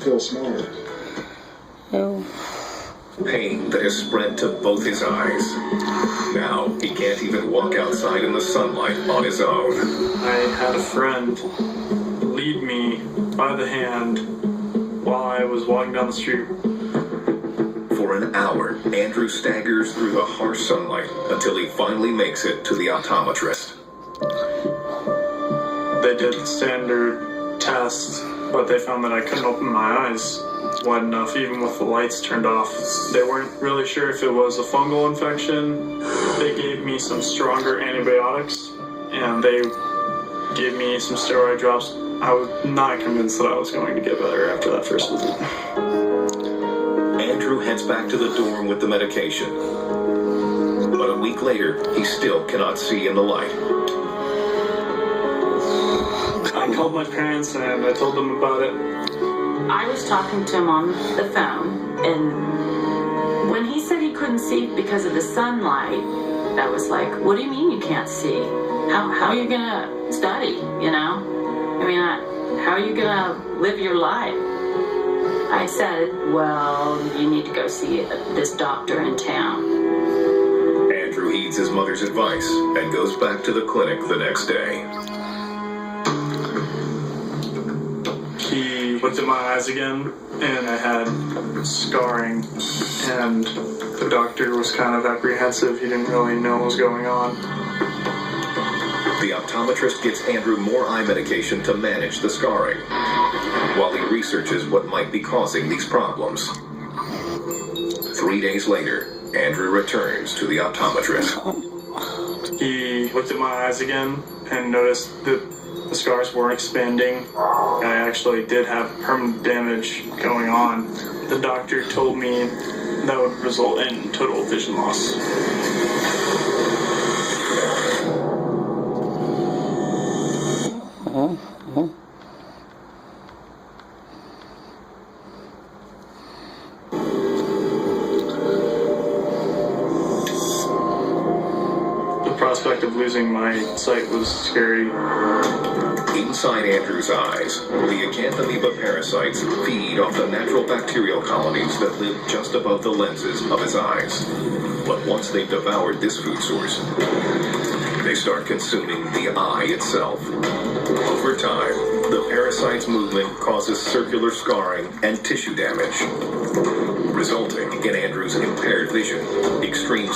feel smaller. Oh. Pain that has spread to both his eyes. Now he can't even walk outside in the sunlight on his own. I had a friend lead me by the hand while I was walking down the street. For an hour, Andrew staggers through the harsh sunlight until he finally makes it to the optometrist. They did the standard test, but they found that I couldn't open my eyes wide enough, even with the lights turned off. They weren't really sure if it was a fungal infection. They gave me some stronger antibiotics, and they gave me some steroid drops. I was not convinced that I was going to get better after that first visit. Andrew heads back to the dorm with the medication. But a week later, he still cannot see in the light. I called my parents and I told them about it. I was talking to him on the phone, and when he said he couldn't see because of the sunlight, I was like, what do you mean you can't see? How are you gonna study, you know? I mean, how are you gonna live your life? I said, well, you need to go see this doctor in town. Andrew heeds his mother's advice and goes back to the clinic the next day. He looked at my eyes again, and I had scarring, and the doctor was kind of apprehensive. He didn't really know what was going on. The optometrist gives Andrew more eye medication to manage the scarring, while he researches what might be causing these problems. 3 days later, Andrew returns to the optometrist. He looked at my eyes again and noticed that the scars weren't expanding. I actually did have permanent damage going on. The doctor told me that would result in total vision loss. The prospect of losing my sight was scary. Inside Andrew's eyes, the acanthamoeba parasites feed off the natural bacterial colonies that live just above the lenses of his eyes. But once they've devoured this food source, they start consuming the eye itself. Over time, the parasite's movement causes circular scarring and tissue damage, resulting in Andrew's impaired vision, extreme